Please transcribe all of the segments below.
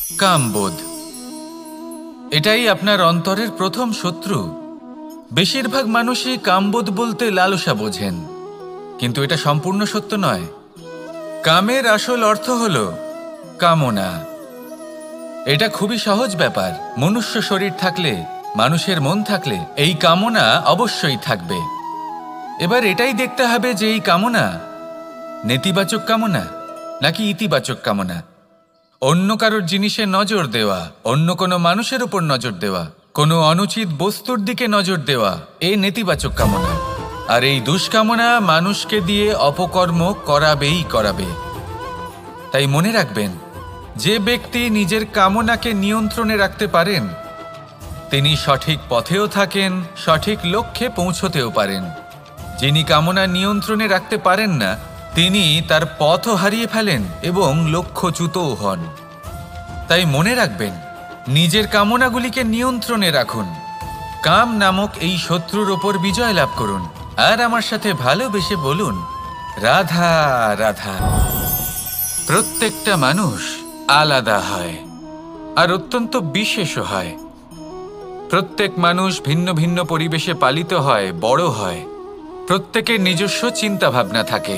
কামবোধ। এটাই আপনার অন্তরের প্রথম শত্রু। বেশিরভাগ মানুষই কামবোধ বলতে লালসা বোঝেন, কিন্তু এটা সম্পূর্ণ সত্য নয়। কামের আসল অর্থ হল কামনা। এটা খুবই সহজ ব্যাপার। মনুষ্য শরীর থাকলে, মানুষের মন থাকলে এই কামনা অবশ্যই থাকবে। এবার এটাই দেখতে হবে যে এই কামনা নেতিবাচক কামনা নাকি ইতিবাচক কামনা। অন্য কারোর জিনিসে নজর দেওয়া, অন্য কোনো মানুষের উপর নজর দেওয়া, কোনো অনুচিত বস্তুর দিকে নজর দেওয়া, এই নেতিবাচক কামনা। আর এই দুষ্কামনা মানুষকে দিয়ে অপকর্ম করাবেই করাবে। তাই মনে রাখবেন, যে ব্যক্তি নিজের কামনাকে নিয়ন্ত্রণে রাখতে পারেন তিনি সঠিক পথেও থাকেন, সঠিক লক্ষ্যে পৌঁছতেও পারেন। যিনি কামনা নিয়ন্ত্রণে রাখতে পারেন না তিনি তার পথও হারিয়ে ফেলেন এবং লক্ষ্যচ্যুতও হন। তাই মনে রাখবেন, নিজের কামনাগুলিকে নিয়ন্ত্রণে রাখুন। কাম নামক এই শত্রুর ওপর বিজয় লাভ করুন। আর আমার সাথে ভালোবেসে বলুন, রাধা রাধা। প্রত্যেকটা মানুষ আলাদা হয় আর অত্যন্ত বিশেষও হয়। প্রত্যেক মানুষ ভিন্ন ভিন্ন পরিবেশে পালিত হয়, বড় হয়। প্রত্যেকের নিজস্ব চিন্তাভাবনা থাকে,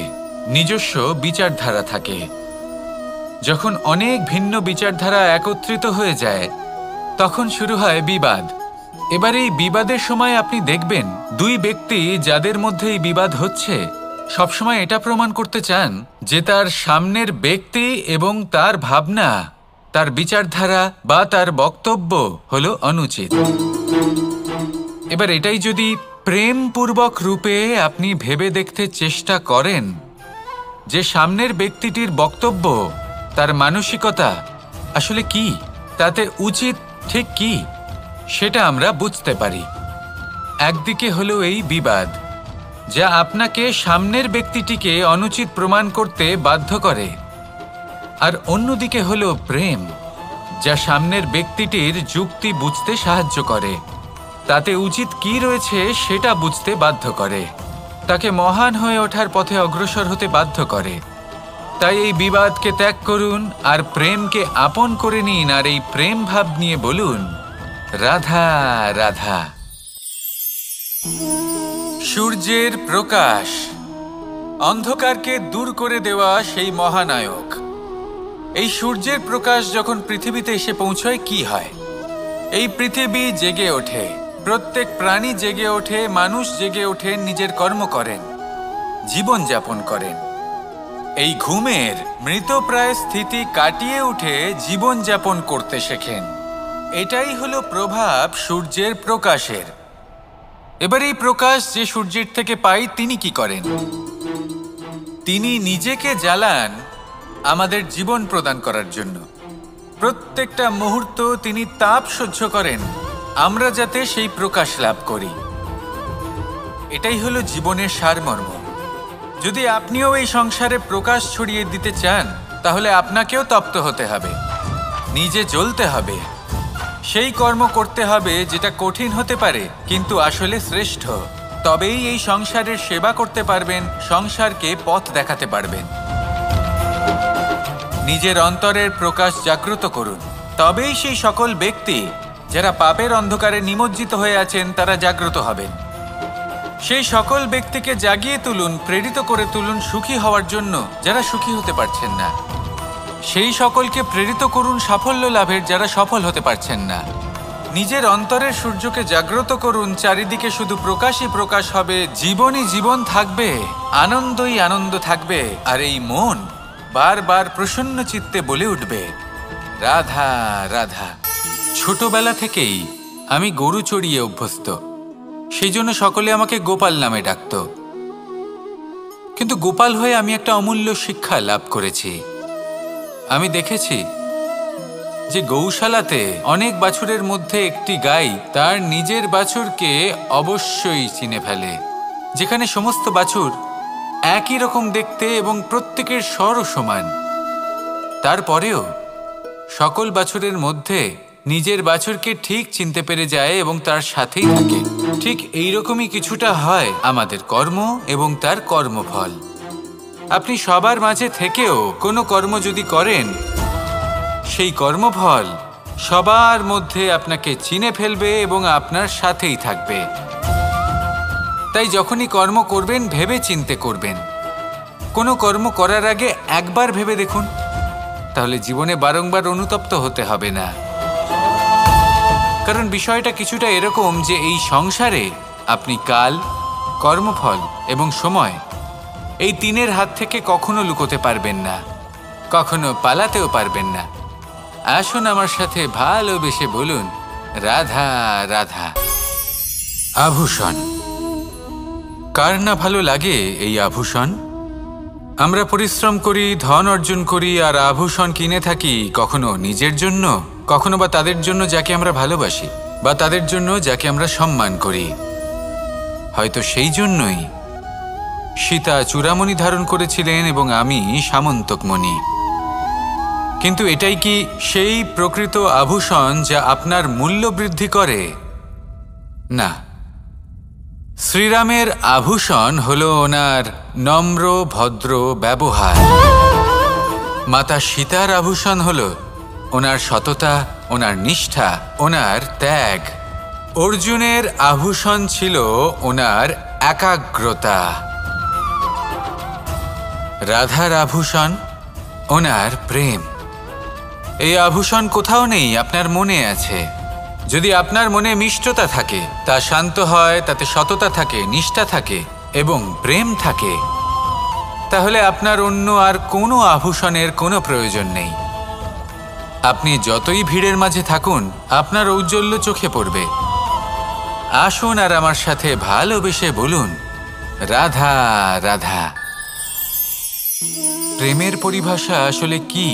নিজস্ব বিচারধারা থাকে। যখন অনেক ভিন্ন বিচারধারা একত্রিত হয়ে যায় তখন শুরু হয় বিবাদ। এবার এই বিবাদের সময় আপনি দেখবেন দুই ব্যক্তি যাদের মধ্যে এই বিবাদ হচ্ছে সবসময় এটা প্রমাণ করতে চান যে তার সামনের ব্যক্তি এবং তার ভাবনা, তার বিচারধারা বা তার বক্তব্য হলো অনুচিত। এবার এটাই যদি প্রেমপূর্বক রূপে আপনি ভেবে দেখতে চেষ্টা করেন যে সামনের ব্যক্তিটির বক্তব্য, তার মানসিকতা আসলে কি, তাতে উচিত ঠিক কি, সেটা আমরা বুঝতে পারি। একদিকে হলো এই বিবাদ যা আপনাকে সামনের ব্যক্তিটিকে অনুচিত প্রমাণ করতে বাধ্য করে, আর অন্যদিকে হলো প্রেম যা সামনের ব্যক্তিটির যুক্তি বুঝতে সাহায্য করে, তাতে উচিত কি রয়েছে সেটা বুঝতে বাধ্য করে, তাকে মহান হয়ে ওঠার পথে অগ্রসর হতে বাধ্য করে। তাই এই বিবাদকে ত্যাগ করুন আর প্রেমকে আপন করে নিন, আর এই প্রেম ভাব নিয়ে বলুন, রাধা রাধা। সূর্যের প্রকাশ অন্ধকারকে দূর করে দেওয়া সেই মহানায়ক। এই সূর্যের প্রকাশ যখন পৃথিবীতে এসে পৌঁছয় কি হয়? এই পৃথিবী জেগে ওঠে, প্রত্যেক প্রাণী জেগে ওঠে, মানুষ জেগে ওঠে, নিজের কর্ম করেন, জীবন যাপন করেন। এই ঘুমের মৃতপ্রায় স্থিতি কাটিয়ে উঠে জীবন যাপন করতে শেখেন। এটাই হলো প্রভাব সূর্যের প্রকাশের। এবার এই প্রকাশ যে সূর্যের থেকে পাই তিনি কি করেন? তিনি নিজেকে জ্বালান আমাদের জীবন প্রদান করার জন্য। প্রত্যেকটা মুহূর্ত তিনি তাপ সহ্য করেন আমরা যাতে সেই প্রকাশ লাভ করি। এটাই হলো জীবনের সারমর্ম। যদি আপনিও এই সংসারে প্রকাশ ছড়িয়ে দিতে চান তাহলে আপনাকেও তপ্ত হতে হবে, নিজে জ্বলতে হবে, সেই কর্ম করতে হবে যেটা কঠিন হতে পারে কিন্তু আসলে শ্রেষ্ঠ। তবেই এই সংসারের সেবা করতে পারবেন, সংসারকে পথ দেখাতে পারবেন। নিজের অন্তরের প্রকাশ জাগ্রত করুন, তবেই সেই সকল ব্যক্তি যারা পাপের অন্ধকারে নিমজ্জিত হয়ে আছেন তারা জাগ্রত হবেন। সেই সকল ব্যক্তিকে জাগিয়ে তুলুন, প্রেরিত করে তুলুন সুখী হওয়ার জন্য যারা সুখী হতে পারছেন না। সেই সকলকে প্রেরিত করুন সাফল্য লাভের যারা সফল হতে পারছেন না। নিজের অন্তরের সূর্যকে জাগ্রত করুন, চারিদিকে শুধু প্রকাশই প্রকাশ হবে, জীবনই জীবন থাকবে, আনন্দই আনন্দ থাকবে, আর এই মন বারবার প্রসন্ন চিত্তে বলে উঠবে, রাধা রাধা। ছোটবেলা থেকেই আমি গরু চড়িয়ে অভ্যস্ত, সেই জন্য সকলে আমাকে গোপাল নামে ডাকত। কিন্তু গোপাল হয়ে আমি একটা অমূল্য শিক্ষা লাভ করেছি। আমি দেখেছি যে গৌশালাতে অনেক বাছুরের মধ্যে একটি গাই তার নিজের বাছুরকে অবশ্যই চিনে ফেলে। যেখানে সমস্ত বাছুর একই রকম দেখতে এবং প্রত্যেকের স্বরও সমান, তারপরেও সকল বাছুরের মধ্যে নিজের বাছুরকে ঠিক চিনতে পেরে যায় এবং তার সাথেই থাকে। ঠিক এইরকমই কিছুটা হয় আমাদের কর্ম এবং তার কর্মফল। আপনি সবার মাঝে থেকেও কোনো কর্ম যদি করেন সেই কর্মফল সবার মধ্যে আপনাকে চিনে ফেলবে এবং আপনার সাথেই থাকবে। তাই যখনই কর্ম করবেন ভেবে চিন্তে করবেন। কোনো কর্ম করার আগে একবার ভেবে দেখুন, তাহলে জীবনে বারংবার অনুতপ্ত হতে হবে না। কারণ বিষয়টা কিছুটা এরকম যে এই সংসারে আপনি কাল, কর্মফল এবং সময় এই তিনের হাত থেকে কখনো লুকোতে পারবেন না, কখনো পালাতেও পারবেন না। আসুন আমার সাথে ভালোবেসে বলুন, রাধা রাধা। আভূষণ। কার না ভালো লাগে এই আভূষণ? আমরা পরিশ্রম করি, ধন অর্জন করি আর আভূষণ কিনে থাকি, কখনো নিজের জন্য, কখনো বা তাদের জন্য যাকে আমরা ভালোবাসি, বা তাদের জন্য যাকে আমরা সম্মান করি। হয়তো সেই জন্যই সীতা চূড়ামণি ধারণ করেছিলেন এবং আমি সামন্তকমণি। কিন্তু এটাই কি সেই প্রকৃত আভূষণ যা আপনার মূল্য বৃদ্ধি করে? না। শ্রীরামের আভূষণ হলো ওনার নম্র ভদ্র ব্যবহার। মাতা সীতার আভূষণ হলো ওনার সততা, ওনার নিষ্ঠা, ওনার ত্যাগ। অর্জুনের আভূষণ ছিল ওনার একাগ্রতা। রাধার আভূষণ ওনার প্রেম। এই আভূষণ কোথাও নেই, আপনার মনে আছে। যদি আপনার মনে মিষ্টতা থাকে, তা শান্ত হয়, তাতে সততা থাকে, নিষ্ঠা থাকে এবং প্রেম থাকে, তাহলে আপনার অন্য আর কোনো আভূষণের কোনো প্রয়োজন নেই। আপনি যতই ভিড়ের মাঝে থাকুন, আপনার ঔজ্জ্বল্য চোখে পড়বে। আসুন আর আমার সাথে ভালোবেসে বলুন, রাধা রাধা। প্রেমের পরিভাষা আসলে কি?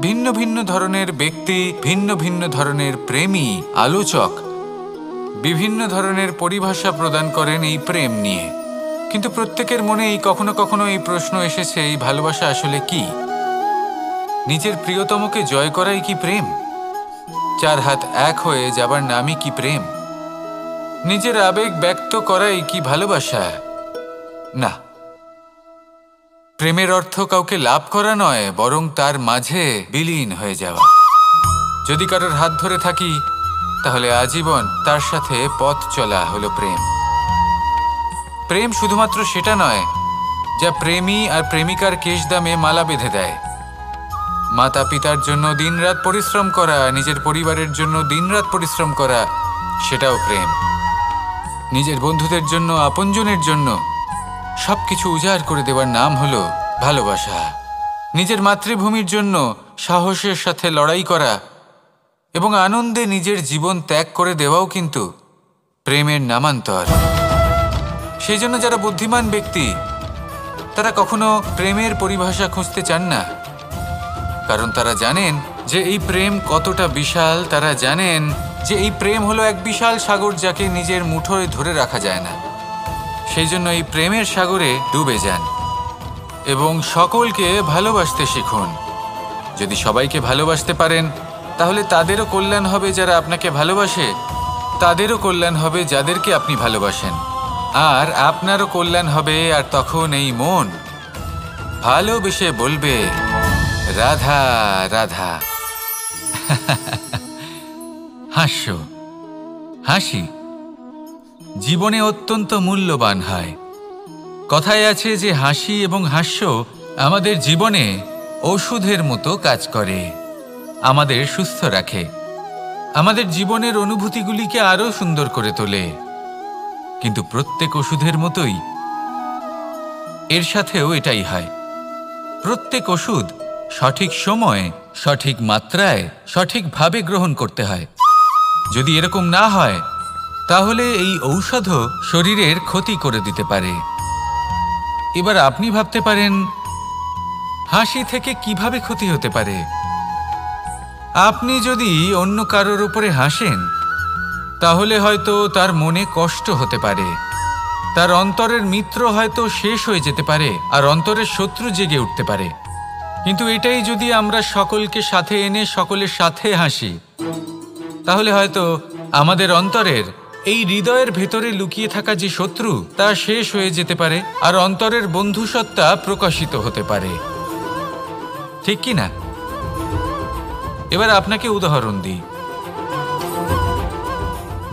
ভিন্ন ভিন্ন ধরনের ব্যক্তি, ভিন্ন ভিন্ন ধরনের প্রেমী, আলোচক বিভিন্ন ধরনের পরিভাষা প্রদান করেন এই প্রেম নিয়ে। কিন্তু প্রত্যেকের মনেই কখনো কখনো এই প্রশ্ন এসেছে, এই ভালোবাসা আসলে কি? নিজের প্রিয়তমকে জয় করাই কি প্রেম? চার হাত এক হয়ে যাবার নামই কি প্রেম? নিজের আবেগ ব্যক্ত করাই কি ভালোবাসা? না। প্রেমের অর্থ কাউকে লাভ করা নয়, বরং তার মাঝে বিলীন হয়ে যাওয়া। যদি কারোর হাত ধরে থাকি, তাহলে আজীবন তার সাথে পথ চলা হলো প্রেম। প্রেম শুধুমাত্র সেটা নয় যা প্রেমী আর প্রেমিকার কেশদামে মালা বেঁধে দেয়। মাতা পিতার জন্য দিনরাত পরিশ্রম করা, নিজের পরিবারের জন্য দিনরাত পরিশ্রম করা, সেটাও প্রেম। নিজের বন্ধুদের জন্য, আপনজনের জন্য সবকিছু উজাড় করে দেওয়ার নাম হলো ভালোবাসা। নিজের মাতৃভূমির জন্য সাহসের সাথে লড়াই করা এবং আনন্দে নিজের জীবন ত্যাগ করে দেওয়াও কিন্তু প্রেমের নামান্তর। সেই জন্য যারা বুদ্ধিমান ব্যক্তি, তারা কখনো প্রেমের পরিভাষা খুঁজতে চান না, কারণ তারা জানেন যে এই প্রেম কতটা বিশাল। তারা জানেন যে এই প্রেম হলো এক বিশাল সাগর, যাকে নিজের মুঠোয় ধরে রাখা যায় না। সেই জন্য এই প্রেমের সাগরে ডুবে যান এবং সকলকে ভালোবাসতে শিখুন। যদি সবাইকে ভালোবাসতে পারেন, তাহলে তাদেরও কল্যাণ হবে যারা আপনাকে ভালোবাসে, তাদেরও কল্যাণ হবে যাদেরকে আপনি ভালোবাসেন, আর আপনারও কল্যাণ হবে। আর তখন এই মন ভালোবেসে বলবে, রাধা রাধা। হাস্য, হাসি জীবনে অত্যন্ত মূল্যবান হয়। কথায় আছে যে হাসি এবং হাস্য আমাদের জীবনে ওষুধের মতো কাজ করে, আমাদের সুস্থ রাখে, আমাদের জীবনের অনুভূতিগুলিকে আরো সুন্দর করে তোলে। কিন্তু প্রত্যেক ওষুধের মতোই এর সাথেও এটাই হয়। প্রত্যেক ওষুধ সঠিক সময়ে, সঠিক মাত্রায়, সঠিকভাবে গ্রহণ করতে হয়। যদি এরকম না হয়, তাহলে এই ঔষধও শরীরের ক্ষতি করে দিতে পারে। এবার আপনি ভাবতে পারেন, হাসি থেকে কিভাবে ক্ষতি হতে পারে? আপনি যদি অন্য কারোর উপরে হাসেন, তাহলে হয়তো তার মনে কষ্ট হতে পারে, তার অন্তরের মিত্র হয়তো শেষ হয়ে যেতে পারে, আর অন্তরের শত্রু জেগে উঠতে পারে। কিন্তু এটাই যদি আমরা সকলকে সাথে এনে সকলের সাথে হাসি, তাহলে হয়তো আমাদের অন্তরের এই হৃদয়ের ভেতরে লুকিয়ে থাকা যে শত্রু, তা শেষ হয়ে যেতে পারে, আর অন্তরের বন্ধুসত্তা প্রকাশিত হতে পারে। ঠিক কি না? এবার আপনাকে উদাহরণ দিই।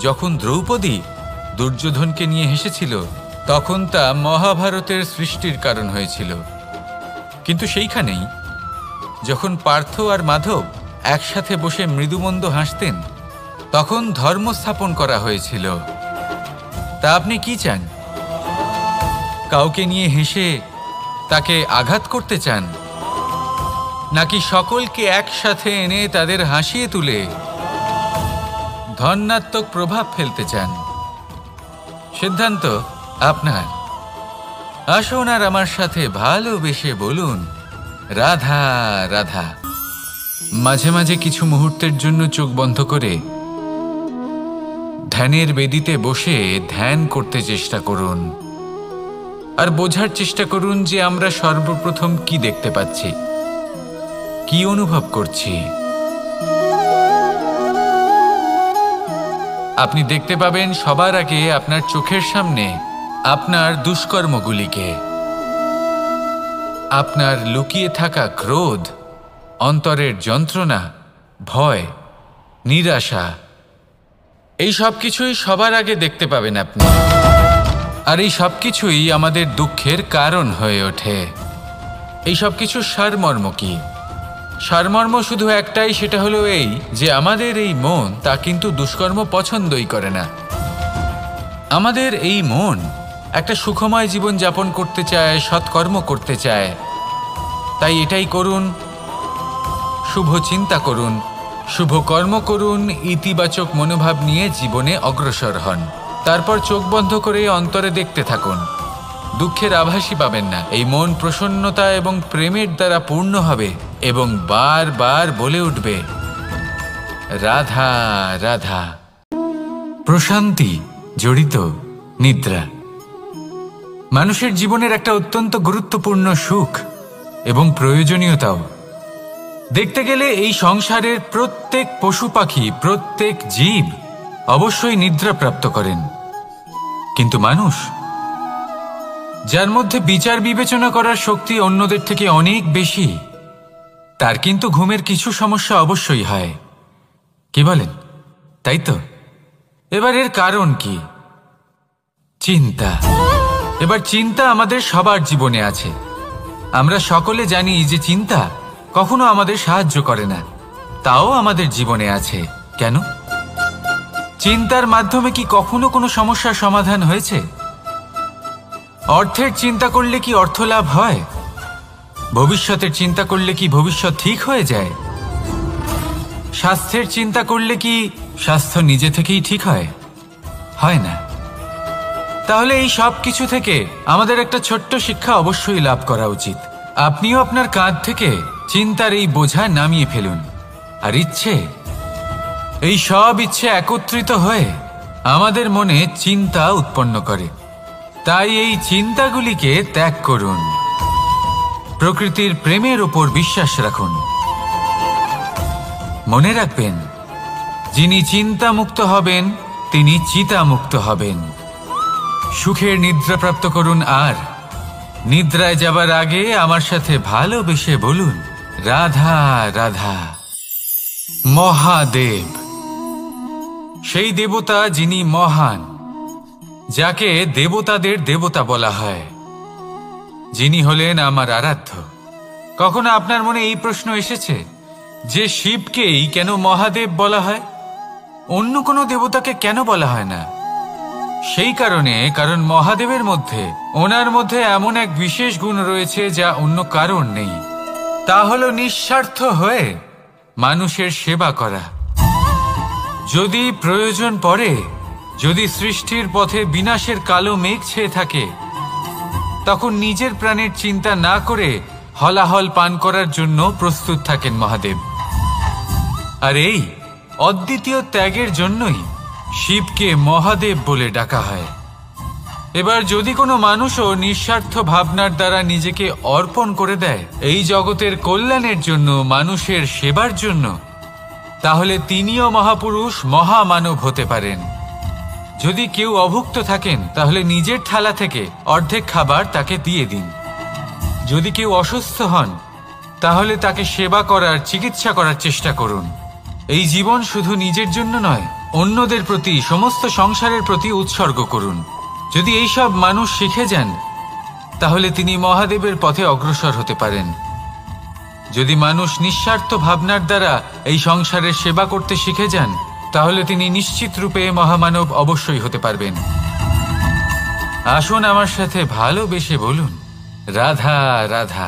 যখন দ্রৌপদী দুর্যোধনকে নিয়ে হেসেছিল, তখন তা মহাভারতের সৃষ্টির কারণ হয়েছিল। কিন্তু সেইখানেই যখন পার্থ আর মাধব একসাথে বসে মৃদুমন্দ হাসতেন, তখন ধর্ম স্থাপন করা হয়েছিল। তা আপনি কি চান? কাউকে নিয়ে হেসে তাকে আঘাত করতে চান, নাকি সকলকে একসাথে এনে তাদের হাসিয়ে তুলে ধনাত্মক প্রভাব ফেলতে চান? সিদ্ধান্ত আপনার। আসুন আর আমার সাথে ভালোবেসে বলুন রাধা রাধা। মাঝে মাঝে কিছু মুহূর্তের জন্য চোখ বন্ধ করে ধ্যানের বেদিতে বসে ধ্যান করতে চেষ্টা করুন, আর বোঝার চেষ্টা করুন যে আমরা সর্বপ্রথম কি দেখতে পাচ্ছি, কি অনুভব করছি। আপনি দেখতে পাবেন সবার আগে আপনার চোখের সামনে আপনার দুষ্কর্মগুলিকে, আপনার লুকিয়ে থাকা ক্রোধ, অন্তরের যন্ত্রণা, ভয়, নিরাশা, এই সব কিছুই সবার আগে দেখতে পাবেন আপনি। আর এই সব কিছুই আমাদের দুঃখের কারণ হয়ে ওঠে। এই সব কিছুর সারমর্ম কি? সারমর্ম শুধু একটাই, সেটা হলো এই যে আমাদের এই মন তা কিন্তু দুষ্কর্ম পছন্দই করে না। আমাদের এই মন একটা সুখময় জীবন যাপন করতে চায়, সৎকর্ম করতে চায়। তাই এটাই করুন, শুভ চিন্তা করুন, শুভ কর্ম করুন, ইতিবাচক মনোভাব নিয়ে জীবনে অগ্রসর হন। তারপর চোখ বন্ধ করে অন্তরে দেখতে থাকুন। দুঃখের আভাসই পাবেন না। এই মন প্রসন্নতা এবং প্রেমের দ্বারা পূর্ণ হবে এবং বারবার বলে উঠবে রাধা রাধা। প্রশান্তি জড়িত নিদ্রা মানুষের জীবনের একটা অত্যন্ত গুরুত্বপূর্ণ সুখ এবং প্রয়োজনীয়তাও। দেখতে গেলে এই সংসারের প্রত্যেক পশু পাখি, প্রত্যেক জীব অবশ্যই নিদ্রা প্রাপ্ত করেন, কিন্তু মানুষ, যার মধ্যে বিচার বিবেচনা করার শক্তি অন্যদের থেকে অনেক বেশি, তার কিন্তু ঘুমের কিছু সমস্যা অবশ্যই হয়। কি বলেন? তাই তো। এবার এর কারণ কি? চিন্তা। এবার চিন্তা আমাদের সবার জীবনে আছে। আমরা সকলে জানি যে চিন্তা কখনো আমাদের সাহায্য করে না, তাও আমাদের জীবনে আছে। কেন? চিন্তার মাধ্যমে কি কখনো কোনো সমস্যার সমাধান হয়েছে? অর্থের চিন্তা করলে কি অর্থ লাভ হয়? ভবিষ্যতের চিন্তা করলে কি ভবিষ্যৎ ঠিক হয়ে যায়? স্বাস্থ্যের চিন্তা করলে কি স্বাস্থ্য নিজে থেকেই ঠিক হয়? হয় না। তাহলে এই সব কিছু থেকে আমাদের একটা ছোট্ট শিক্ষা অবশ্যই লাভ করা উচিত। আপনিও আপনার কাঁধ থেকে চিন্তার এই বোঝা নামিয়ে ফেলুন। আর ইচ্ছে, এই সব ইচ্ছে একত্রিত হয়ে আমাদের মনে চিন্তা উৎপন্ন করে। তাই এই চিন্তাগুলিকে ত্যাগ করুন। প্রকৃতির প্রেমের ওপর বিশ্বাস রাখুন। মনে রাখবেন, যিনি চিন্তামুক্ত হবেন তিনি চিতামুক্ত হবেন। সুখের নিদ্রা প্রাপ্ত করুন, আর নিদ্রায় যাবার আগে আমার সাথে ভালোবেসে বলুন রাধা রাধা। মহাদেব, সেই দেবতা যিনি মহান, যাকে দেবতাদের দেবতা বলা হয়, যিনি হলেন আমার আরাধ্য। কখনো আপনার মনে এই প্রশ্ন এসেছে যে শিবকেই কেন মহাদেব বলা হয়, অন্য কোনো দেবতাকে কেন বলা হয় না? সেই কারণ মহাদেবের মধ্যে, ওনার মধ্যে এমন এক বিশেষ গুণ রয়েছে যা অন্য কারণ নেই। তা হলো নিঃস্বার্থ হয়ে মানুষের সেবা করা। যদি প্রয়োজন পড়ে, যদি সৃষ্টির পথে বিনাশের কালো মেঘ ছেয়ে থাকে, তখন নিজের প্রাণের চিন্তা না করে হলাহল পান করার জন্য প্রস্তুত থাকেন মহাদেব। আর এই অদ্বিতীয় ত্যাগের জন্যই শিবকে মহাদেব বলে ডাকা হয়। এবার যদি কোনো মানুষও নিঃস্বার্থ ভাবনার দ্বারা নিজেকে অর্পণ করে দেয় এই জগতের কল্যাণের জন্য, মানুষের সেবার জন্য, তাহলে তিনিও মহাপুরুষ, মহামানব হতে পারেন। যদি কেউ অভুক্ত থাকেন, তাহলে নিজের থালা থেকে অর্ধেক খাবার তাকে দিয়ে দিন। যদি কেউ অসুস্থ হন, তাহলে তাকে সেবা করার, চিকিৎসা করার চেষ্টা করুন। এই জীবন শুধু নিজের জন্য নয়, অন্যদের প্রতি, সমস্ত সংসারের প্রতি উৎসর্গ করুন। যদি এইসব মানুষ শিখে যান, তাহলে তিনি মহাদেবের পথে অগ্রসর হতে পারেন। যদি মানুষ নিঃস্বার্থ ভাবনার দ্বারা এই সংসারের সেবা করতে শিখে যান, তাহলে তিনি নিশ্চিত রূপে মহামানব অবশ্যই হতে পারবেন। আসুন আমার সাথে ভালোবেসে বলুন, রাধা রাধা।